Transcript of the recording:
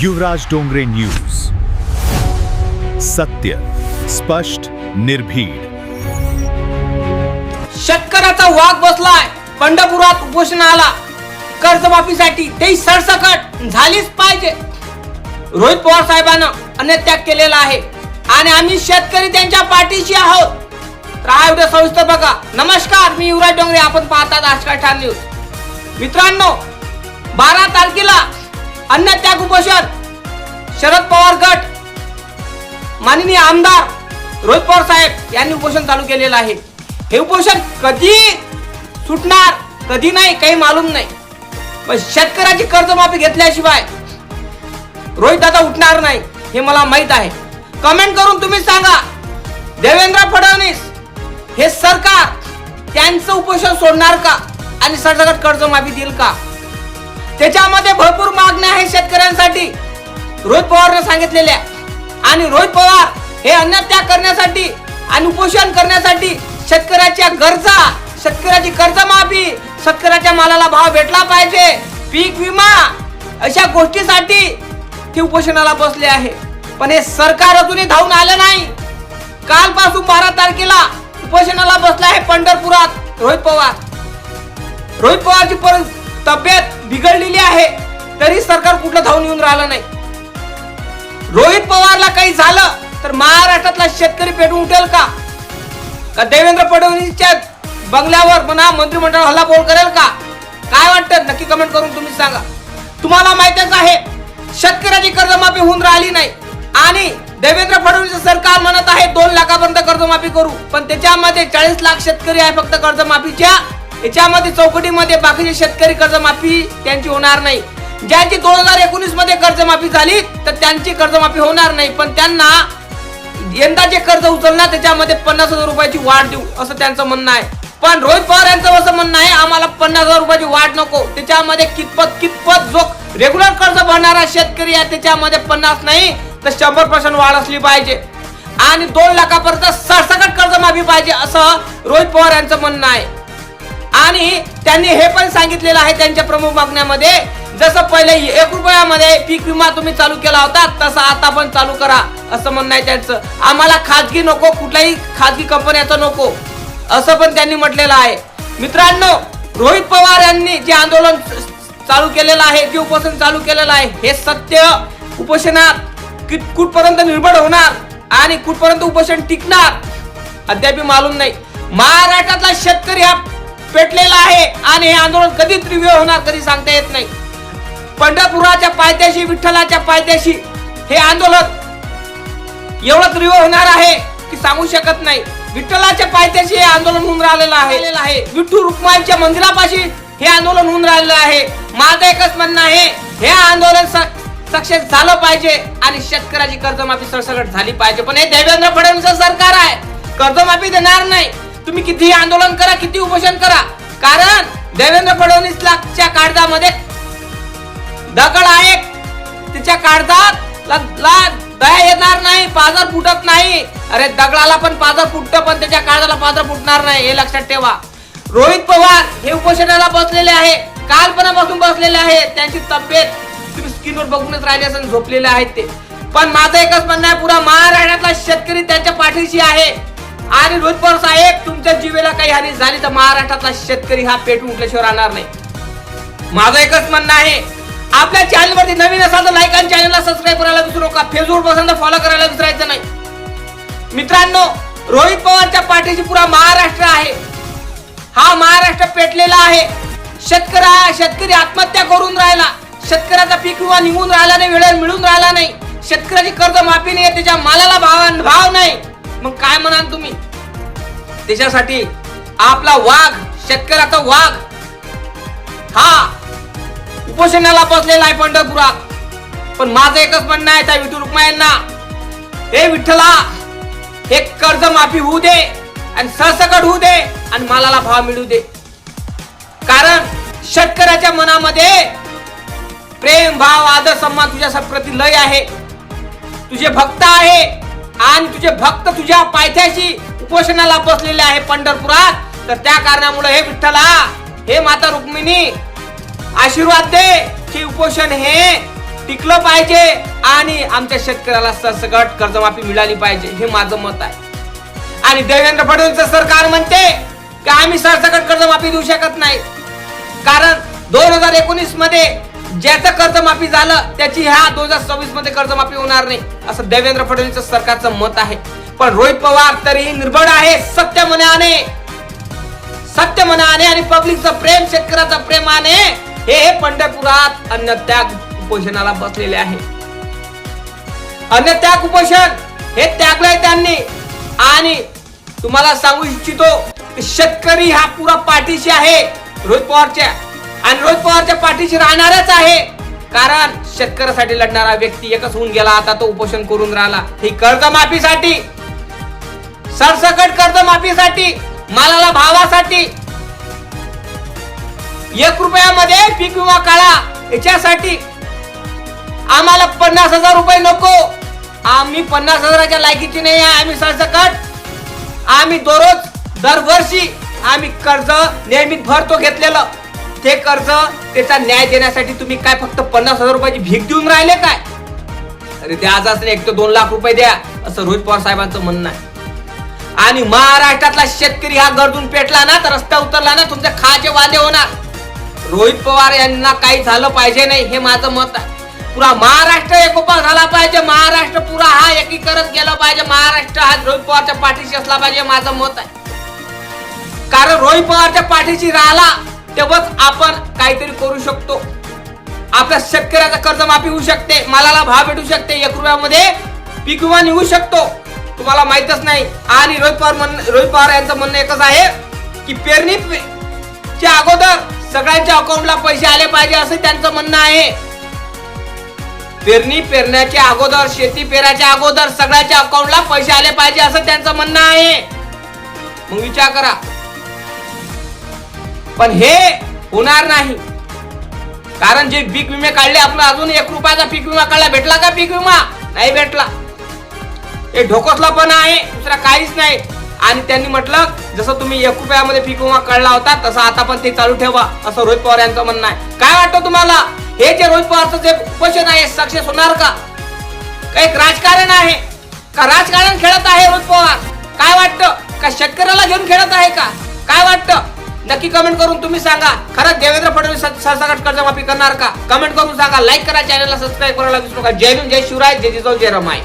युवराज Dongre news, सत्य, स्पष्ट, निर्भीड. शेतकऱ्याचा वाघ बसलाय पंढरपुरात उपोषणाला. कर्जमाफीसाठी ते सरसकट झालीच पाहिजे. रोहित पवार साहेबांना अन्नत्याग केलेला आहे आणि आम्ही शेतकरी त्यांच्या पाठीशी आहोत. राहा सविस्तर बघा. नमस्कार, मी युवराज डोंगरे. आपण पाहतात आजकाल ठाण न्यूज. मित्रांनो, 12 तारखेला अन्नत्याग उपोषण शरद पवार गट, माननीय आमदार रोहित पवार साहेब यांनी उपोषण चालू केलेलं आहे. हे उपोषण कधी सुटणार कधी नाही काही मालूम नाही, पण शेतकऱ्याची कर्जमाफी घेतल्याशिवाय रोहित दादा उठणार नाही हे मला माहित आहे. कमेंट करून तुम्ही सांगा, देवेंद्र फडणवीस हे सरकार त्यांचं उपोषण सोडणार का आणि सरसकट कर्जमाफी देईल का? त्याच्यामध्ये भरपूर मागण्या आहे शेतकऱ्यांसाठी रोहित पवारने सांगितलेल्या. आणि रोहित पवार हे अन्नत्याग करण्यासाठी आणि उपोषण करण्यासाठी शेतकऱ्याच्या गरजा, शेतकऱ्याची कर्जमाफी, शेतकऱ्याच्या मालाला भाव भेटला पाहिजे, पीक विमा, अशा गोष्टीसाठी ते उपोषणाला बसले आहे. पण हे सरकार अजूनही धावून आलं नाही. कालपासून 12 तारखेला उपोषणाला बसला आहे पंढरपुरात रोहित पवार. रोहित पवारची तब्येत बिघडलेली आहे तरी सरकार कुठलं धावून येऊन राहिलं नाही. रोहित पवारला काही झालं तर महाराष्ट्रातला शेतकरी पेटून उठेल का? देवेंद्र फडणवीसच्या बंगल्यावर म्हणा मंत्रिमंडळ हल्लाबोल करेल का? काय वाटतं नक्की कमेंट करून तुम्ही सांगा. तुम्हाला माहितच आहे शेतकऱ्याची कर्जमाफी होऊन राहिली नाही आणि देवेंद्र फडणवीस सरकार म्हणत आहे 2 लाखापर्यंत कर्जमाफी करू, पण त्याच्यामध्ये 40 लाख शेतकरी आहे फक्त कर्जमाफीच्या याच्यामध्ये चौकटीमध्ये. बाकीचे शेतकरी कर्जमाफी त्यांची होणार नाही. ज्यांची 2019 मध्ये कर्जमाफी झाली तर त्यांची कर्जमाफी होणार नाही, पण त्यांना यंदा जे कर्ज उचलणार त्याच्यामध्ये 50,000 रुपयाची वाढ देऊ असं त्यांचं म्हणणं आहे. पण रोहित पवार यांचं असं म्हणणं आहे आम्हाला 50,000 रुपयाची वाढ नको. त्याच्यामध्ये कितपत जो रेग्युलर कर्ज भरणारा शेतकरी आहे त्याच्यामध्ये 50 नाही तर 100% वाढ असली पाहिजे आणि 2 लाखापर्यंत सरसकट कर्जमाफी पाहिजे असं रोहित पवार यांचं म्हणणं आहे. आणि त्यांनी हे पण सांगितलेलं आहे त्यांच्या प्रमुख मागण्यामध्ये, जसं पहिले 1 रुपयामध्ये पीक विमा तुम्ही चालू केला होता तसं आता पण चालू करा असं म्हणणं आहे त्यांचं. आम्हाला खाजगी नको, कुठल्याही खाजगी कंपन्याचं नको असं पण त्यांनी म्हटलेलं आहे. मित्रांनो, रोहित पवार यांनी जे आंदोलन चालू केलेलं आहे, जे उपोषण चालू केलेलं आहे, हे सत्य उपोषणात कुठपर्यंत निर्भर होणार आणि कुठपर्यंत उपोषण टिकणार अद्याप मालूम नाही. महाराष्ट्रातला शेतकरी हा पेटलेला आहे आणि हे आंदोलन कधी तीव्र होणार कधी सांगता येत नाही. पंढरपुराच्या पायथ्याशी, विठ्ठलाच्या पायथ्याशी हे आंदोलन एवढं तीव्र होणार आहे की सांगू शकत नाही. विठ्ठलाच्या पायथ्याशी हे आंदोलन होऊन राहिलेलं आहे. विठ्ठल रुक्माईच्या मंदिरापाशी हे आंदोलन होऊन राहिलेलं आहे. माझं एकच म्हणणं आहे, हे आंदोलन सक्सेस झालं पाहिजे आणि शेतकऱ्याची कर्जमाफी सरसकट झाली पाहिजे. पण हे देवेंद्र फडणवीस सरकार आहे, कर्जमाफी देणार नाही. तुम्ही किती आंदोलन करा, किती उपोषण करा, कारण देवेंद्र फडणवीसच्या काळजामध्ये दगड आहे. त्याच्या काळजात दया येणार नाही, पाजर फुटत नाही. अरे दगडाला पण पाजर फुटतं पण त्याच्या काळजाला पाजर फुटणार नाही, हे लक्षात ठेवा. रोहित पवार हे उपोषणाला बसलेले आहे, कालपणापासून बसलेले आहे. त्यांची तब्येत तुम्ही स्क्रीनवर बघूनच राहिले असेल, झोपलेले आहेत ते. पण माझं एकच म्हणणं आहे, पुरा महाराष्ट्रातला शेतकरी त्यांच्या पाठीशी आहे. आणि रोहित पवार साहेब, तुमच्या जीवेला काही हानी झाली तर महाराष्ट्रातला शेतकरी हा पेटून उठल्याशिवाय राहणार नाही. माझं एकच म्हणणं आहे, आपल्या चॅनलवरती नवीन असाल तर लाईक आणि चॅनलला सबस्क्राईब करायला विसरू नका. फेसबुक पसंत फॉलो करायला विसरायचं नाही. मित्रांनो, रोहित पवारच्या पाठीशी पुरा महाराष्ट्र आहे. हा महाराष्ट्र पेटलेला आहे. शेतकरी आत्महत्या करून राहिला, शेतकऱ्याचा पीक विमा निघून राहिला नाही, वेळेवर मिळून राहिला नाही, शेतकऱ्याची कर्जमाफी नाही, त्याच्या मालाला भाव नाही. मग काय म्हणाल तुम्ही? त्याच्यासाठी आपला वाघ, शेतकऱ्याचा वाघ हा उपोषणाला बसलेला आहे पंढरपुरात. पण माझं एकच म्हणणं आहे त्या विठ्ठल रुक्माईंना, हे विठ्ठला, हे कर्जमाफी होऊ दे आणि सरसकट होऊ दे आणि मालाला भाव मिळू दे. कारण शेतकऱ्याच्या मनामध्ये प्रेम, भाव, आदर, सन्मान तुझ्या प्रति लय आहे. तुझे भक्त आहे आणि तुझे भक्त तुझ्या पायथ्याशी उपोषणाला बसलेले आहे पंढरपुरात. तर त्या कारणामुळे हे विठ्ठला, हे माता रुक्मिणी, आशीर्वाद दे की उपोषण हे टिकलं पाहिजे आणि आमच्या शेतकऱ्याला सरसकट कर्जमाफी मिळाली पाहिजे, हे माझं मत आहे. आणि देवेंद्र फडणवीस सरकार म्हणते की आम्ही सरसकट कर्जमाफी देऊ शकत नाही, कारण 2019 मध्ये ज्याचं कर्जमाफी झालं त्याची ह्या 2026 मध्ये कर्जमाफी होणार नाही, असं देवेंद्र फडणवीस सरकारचं मत आहे. पण रोहित पवार तरीही निर्भड आहे, सत्य मनाने आणि पब्लिकचं प्रेम, शेतकऱ्याचं प्रेमाने हे पंढरपुरात अन्नत्याग उपोषणाला बसलेले आहे. अन्नत्याग उपोषण हे त्यागलंय त्यांनी. आणि तुम्हाला सांगू इच्छितो की शेतकरी हा पुरा पाठीशी आहे रोहित पवारच्या, आणि रोहित पवारच्या पाठीशी राहणारच आहे, कारण शेतकऱ्यासाठी लढणारा व्यक्ती एकच होऊन गेला, आता तो उपोषण करून राहिला. ही कर्जमाफीसाठी, सरसकट कर्जमाफीसाठी, मालाला भावासाठी, 1 रुपयामध्ये पीक विमा काढा याच्यासाठी. आम्हाला 50,000 रुपये नको, आम्ही 50,000च्या लायकीचे नाही आहे. आम्ही सरसकट, आम्ही दरवर्षी आम्ही कर्ज नियमित भरतो घेतलेलं, ते कर्ज त्याचा न्याय देण्यासाठी तुम्ही काय फक्त 50,000 रुपयाची भीक देऊन राहिले काय? अरे ते आजच नाही, 1 ते 2 लाख रुपये द्या, असं रोहित पवार साहेबांचं म्हणणं आहे. आणि महाराष्ट्रातला शेतकरी हा गरजून पेटला ना, तर रस्ता उतरला ना, तुमचे खाचे वांदे होणार. रोहित पवार यांना काही झालं पाहिजे नाही, हे माझं मत आहे. पुरा महाराष्ट्र एकोपा झाला पाहिजे, महाराष्ट्र पुरा हा एकीकरण केलं पाहिजे, महाराष्ट्र हा रोहित पवारच्या पाठीशी असला पाहिजे, माझं मत आहे. कारण रोहित पवारच्या पाठीशी राहिला तेव्हाच आपण काहीतरी करू शकतो. आपल्या शेतकऱ्याचा कर्जमाफी होऊ शकते, मालाला भाव भेटू शकते, 1 रुपयामध्ये पीक विमा निघू शकतो, तुम्हाला माहितच नाही. आणि रोहित पवार यांचं म्हणणं एकच आहे की पेरणीच्या अगोदर सगळ्यांच्या अकाउंटला पैसे आले पाहिजे, असं त्यांचं म्हणणं आहे. पेरण्याच्या अगोदर, शेती पेराच्या अगोदर सगळ्याच्या अकाउंटला पैसे आले पाहिजे, असं त्यांचं म्हणणं आहे. मग विचार करा. पण हे होणार नाही, कारण जे पीक विमे काढले, आपला अजून 1 रुपयाचा पीक विमा काढला, भेटला का पीक विमा? नाही भेटला. हे ढोकसला पण आहे, दुसरा काहीच नाही. आणि त्यांनी म्हटलं जसं तुम्ही 1 रुपयामध्ये पीक विमा काढला होता तसं आता पण ते चालू ठेवा, असं रोहित पवार यांचं म्हणणं आहे. काय वाटतं तुम्हाला, हे जे रोहित पवारचं जे उपोषण आहे सक्सेस होणार का? एक राजकारण आहे का, राजकारण खेळत आहे रोहित पवार? काय वाटतं, का शेतकऱ्याला घेऊन खेळत आहे का? काय वाटतं नक्की कमेंट करून तुम्ही सांगा. खरंच देवेंद्र फडणवीस सरसकट कर्जमाफी करणार का? कमेंट करून सांगा. लाईक करा, चॅनलला सबस्क्राईब करायला विसरू नका. जय हिंद, जय शिवराय, जय जिजाऊ, जय रमाई.